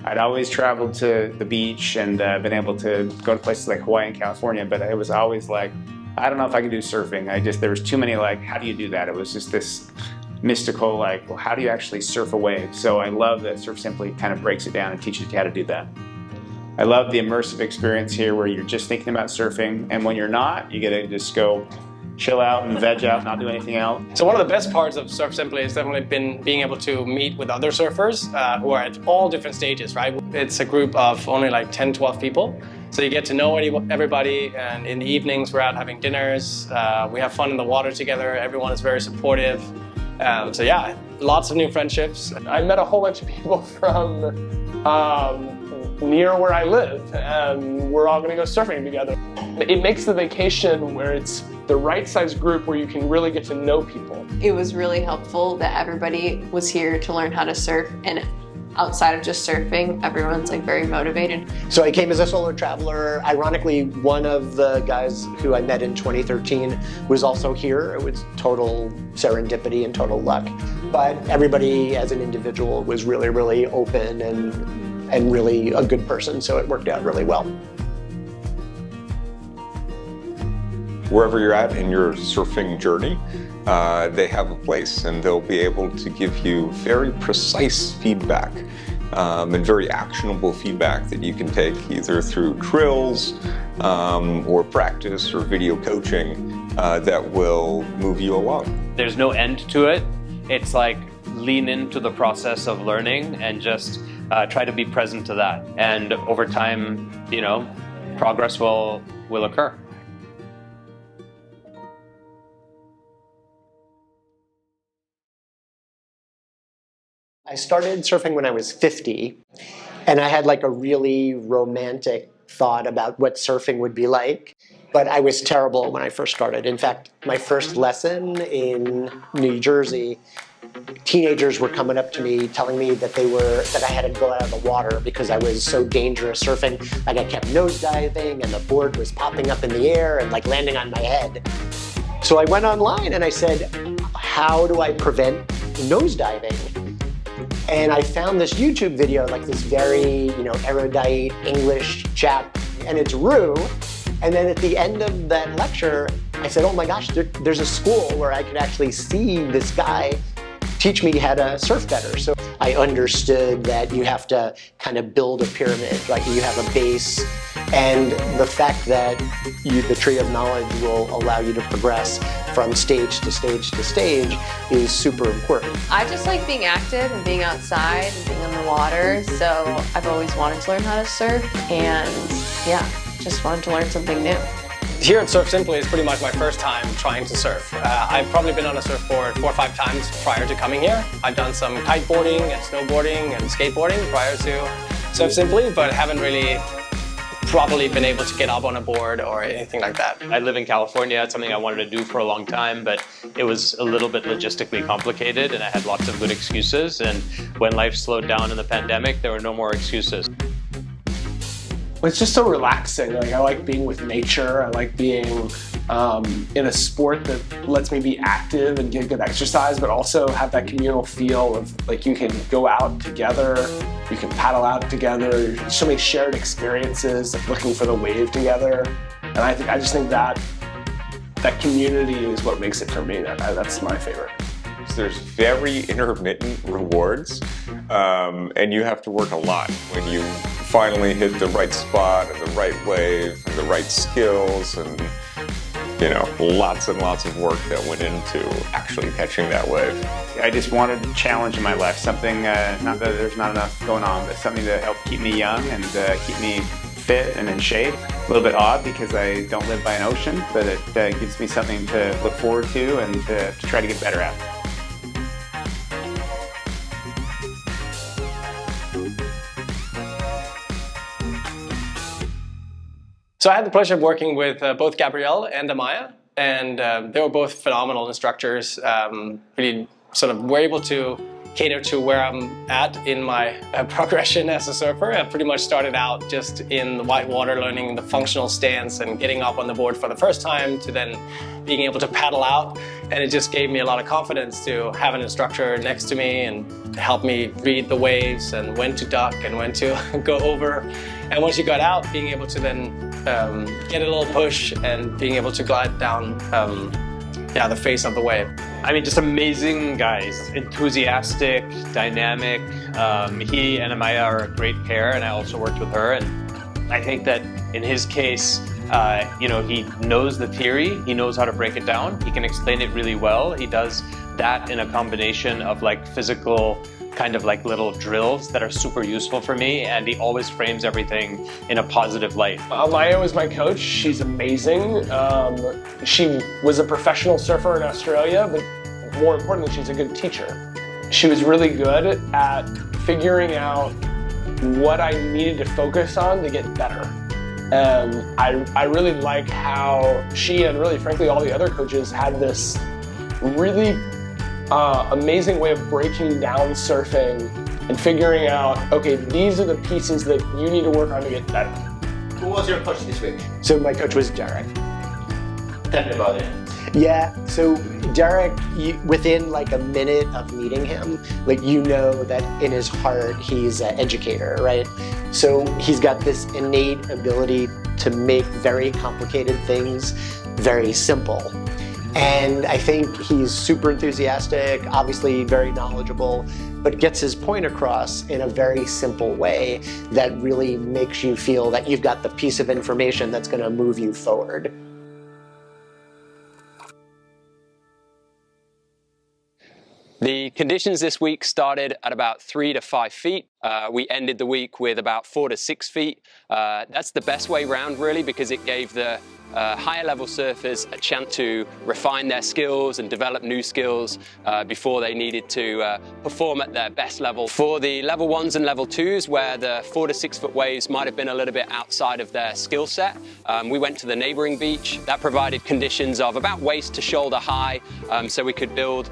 I'd always traveled to the beach and been able to go to places like Hawaii and California, but it was always like, I don't know if I can do surfing. There was too many like, how do you do that? It was just this mystical like, well, how do you actually surf a wave? So I love that Surf Simply kind of breaks it down and teaches you how to do that. I love the immersive experience here where you're just thinking about surfing, and when you're not, you get to just go chill out and veg out, not do anything else. So one of the best parts of Surf Simply has definitely been being able to meet with other surfers who are at all different stages, right? It's a group of only like 10, 12 people. So you get to know everybody, and in the evenings we're out having dinners. We have fun in the water together. Everyone is very supportive. So yeah, lots of new friendships. I met a whole bunch of people from near where I live, and we're all gonna go surfing together. It makes the vacation where it's the right size group where you can really get to know people. It was really helpful that everybody was here to learn how to surf, and outside of just surfing, everyone's like very motivated. So I came as a solo traveler. Ironically, one of the guys who I met in 2013 was also here. It was total serendipity and total luck. But everybody as an individual was really, really open and really a good person, so it worked out really well. Wherever you're at in your surfing journey, they have a place, and they'll be able to give you very precise feedback and very actionable feedback that you can take either through drills or practice or video coaching that will move you along. There's no end to it. It's like lean into the process of learning and just try to be present to that. And over time, you know, progress will occur. I started surfing when I was 50, and I had like a really romantic thought about what surfing would be like, but I was terrible when I first started. In fact, my first lesson in New Jersey, teenagers were coming up to me telling me that I had to go out of the water because I was so dangerous surfing. Like I kept nosediving, and the board was popping up in the air and like landing on my head. So I went online and I said, how do I prevent nosediving? And I found this YouTube video, like this very, erudite English chap, and it's Rue. And then at the end of that lecture, I said, oh my gosh, there's a school where I could actually see this guy teach me how to surf better. So I understood that you have to kind of build a pyramid, like you have a base, and the fact that the tree of knowledge will allow you to progress from stage to stage to stage is super important. I just like being active and being outside and being in the water, so I've always wanted to learn how to surf, and yeah, just wanted to learn something new. Here at Surf Simply is pretty much my first time trying to surf. I've probably been on a surfboard 4 or 5 times prior to coming here. I've done some kiteboarding and snowboarding and skateboarding prior to Surf Simply, but haven't really probably been able to get up on a board or anything like that. I live in California. It's something I wanted to do for a long time, but it was a little bit logistically complicated, and I had lots of good excuses. And when life slowed down in the pandemic, there were no more excuses. It's just so relaxing. Like I like being with nature. I like being in a sport that lets me be active and get good exercise, but also have that communal feel of like you can go out together, you can paddle out together. There's so many shared experiences of looking for the wave together, and I just think that community is what makes it for me. That's my favorite. There's very intermittent rewards, and you have to work a lot when you finally hit the right spot and the right wave and the right skills, and lots and lots of work that went into actually catching that wave. I just wanted a challenge in my life, something, not that there's not enough going on, but something to help keep me young and keep me fit and in shape. A little bit odd because I don't live by an ocean, but it gives me something to look forward to and to try to get better at. So I had the pleasure of working with both Gabrielle and Amaya, and they were both phenomenal instructors. Really sort of were able to cater to where I'm at in my progression as a surfer. I pretty much started out just in the white water, learning the functional stance and getting up on the board for the first time, to then being able to paddle out. And it just gave me a lot of confidence to have an instructor next to me and help me read the waves and when to duck and when to go over. And once you got out, being able to then get a little push and being able to glide down the face of the wave. I mean, just amazing guys, enthusiastic, dynamic. He and Amaya are a great pair, and I also worked with her. And I think that in his case, you know, he knows the theory, he knows how to break it down, he can explain it really well. He does that in a combination of like physical kind of like little drills that are super useful for me, and he always frames everything in a positive light. Amaya was my coach. She's amazing. She was a professional surfer in Australia, but more importantly, she's a good teacher. She was really good at figuring out what I needed to focus on to get better. I really like how she and really frankly all the other coaches had this really amazing way of breaking down surfing and figuring out, okay, these are the pieces that you need to work on to get better. Who was your coach this week? So my coach was Derek. Tell me about it. Yeah, so Derek, within like a minute of meeting him, like you know that in his heart he's an educator, right? So he's got this innate ability to make very complicated things very simple. And I think he's super enthusiastic, obviously very knowledgeable, but gets his point across in a very simple way that really makes you feel that you've got the piece of information that's going to move you forward. The conditions this week started at about 3 to 5 feet. We ended the week with about 4 to 6 feet. That's the best way round, really, because it gave the higher level surfers a chance to refine their skills and develop new skills before they needed to perform at their best level. For the level 1s and level 2s, where the 4 to 6 foot waves might have been a little bit outside of their skill set, we went to the neighboring beach. That provided conditions of about waist to shoulder high, so we could build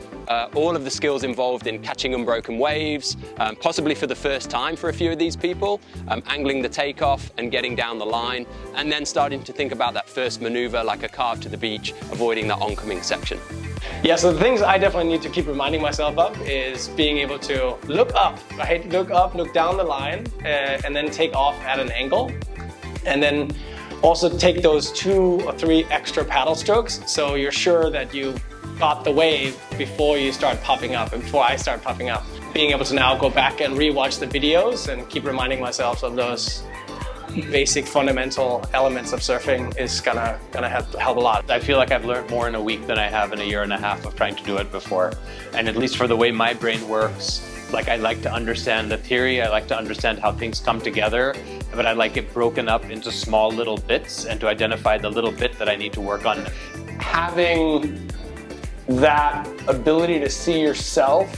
all of the skills involved in catching unbroken waves, possibly for the first time for a few of these people, angling the takeoff and getting down the line, and then starting to think about that first maneuver like a carve to the beach, avoiding the oncoming section. Yeah, so the things I definitely need to keep reminding myself of is being able to look up, right? Look up, look down the line, and then take off at an angle. And then also take those 2 or 3 extra paddle strokes so you're sure that you got the wave before you start popping up and before I start popping up. Being able to now go back and re-watch the videos and keep reminding myself of those basic fundamental elements of surfing is gonna help a lot. I feel like I've learned more in a week than I have in a year and a half of trying to do it before. And at least for the way my brain works, like I like to understand the theory, I like to understand how things come together, but I like it broken up into small little bits and to identify the little bit that I need to work on. Having that ability to see yourself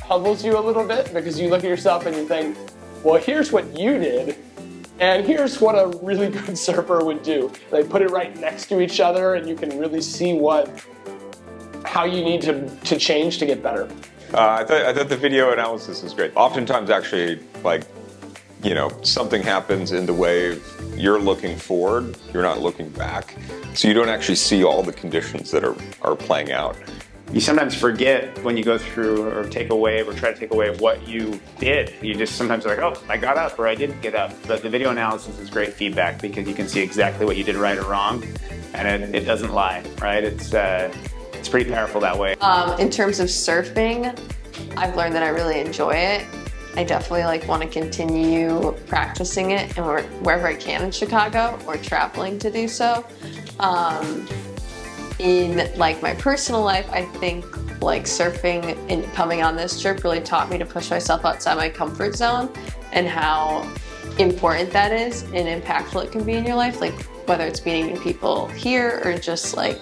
humbles you a little bit, because you look at yourself and you think, well, here's what you did, and here's what a really good surfer would do. They put it right next to each other, and you can really see how you need to change to get better. I thought the video analysis is great. Oftentimes, actually, like, you know, something happens in the wave, you're looking forward, you're not looking back, so you don't actually see all the conditions that are playing out. You sometimes forget when you go through or take a wave or try to take a wave what you did. You just sometimes are like, oh, I got up or I didn't get up. But the video analysis is great feedback because you can see exactly what you did right or wrong, and it doesn't lie, right? It's pretty powerful that way. In terms of surfing, I've learned that I really enjoy it. I definitely want to continue practicing it and wherever I can in Chicago or traveling to do so. In like my personal life, I think like surfing and coming on this trip really taught me to push myself outside my comfort zone and how important that is and impactful it can be in your life, like whether it's meeting new people here or just like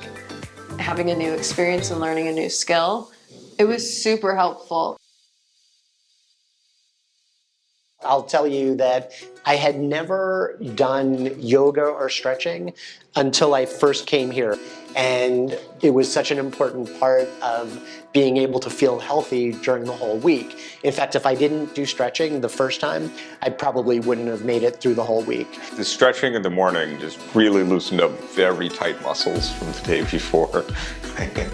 having a new experience and learning a new skill. It was super helpful. I'll tell you that I had never done yoga or stretching until I first came here. And it was such an important part of being able to feel healthy during the whole week. In fact, if I didn't do stretching the first time, I probably wouldn't have made it through the whole week. The stretching in the morning just really loosened up very tight muscles from the day before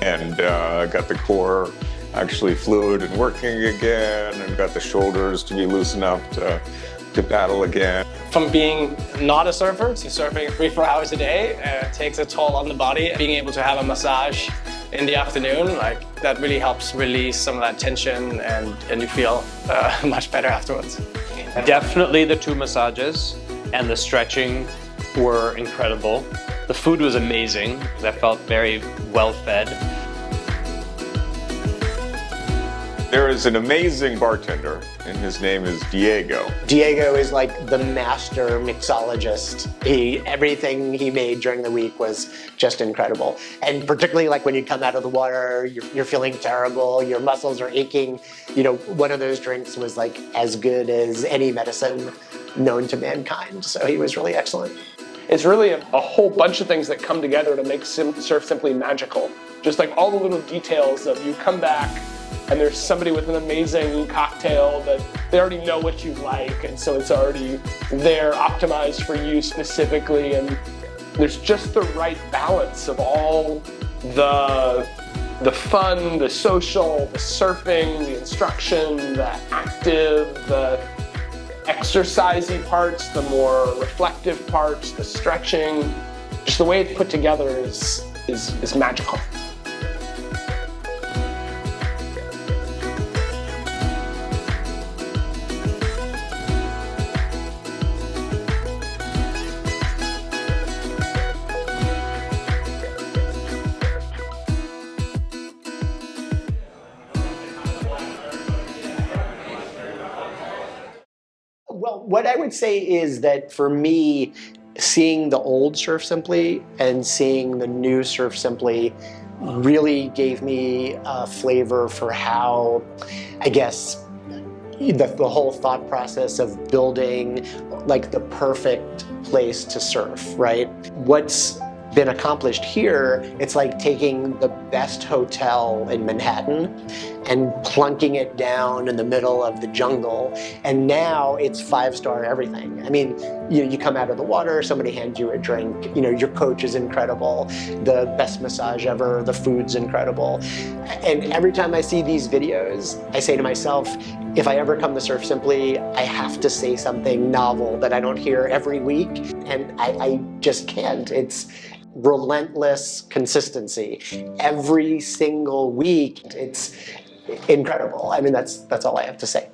and got the core actually fluid and working again, and got the shoulders to be loosened up to battle again. From being not a surfer to surfing 3-4 hours a day, it takes a toll on the body. Being able to have a massage in the afternoon, like that really helps release some of that tension, and you feel much better afterwards. Definitely the 2 massages and the stretching were incredible. The food was amazing. I felt very well fed. There is an amazing bartender, and his name is Diego. Diego is like the master mixologist. Everything he made during the week was just incredible. And particularly like when you come out of the water, you're feeling terrible, your muscles are aching. You know, one of those drinks was like as good as any medicine known to mankind. So he was really excellent. It's really a whole bunch of things that come together to make Surf Simply magical. Just like all the little details of you come back and there's somebody with an amazing cocktail that they already know what you like, and so it's already there, optimized for you specifically, and there's just the right balance of all the fun, the social, the surfing, the instruction, the active, the exercisey parts, the more reflective parts, the stretching. Just the way it's put together is magical. Well, what I would say is that for me, seeing the old Surf Simply and seeing the new Surf Simply really gave me a flavor for how, I guess, the whole thought process of building like the perfect place to surf, right? What's been accomplished here, it's like taking the best hotel in Manhattan and plunking it down in the middle of the jungle, and now it's 5-star everything. I mean, you come out of the water, somebody hands you a drink, your coach is incredible, the best massage ever, the food's incredible. And every time I see these videos, I say to myself, if I ever come to Surf Simply, I have to say something novel that I don't hear every week, and I just can't. It's relentless consistency. Every single week, it's incredible. I mean, that's all I have to say.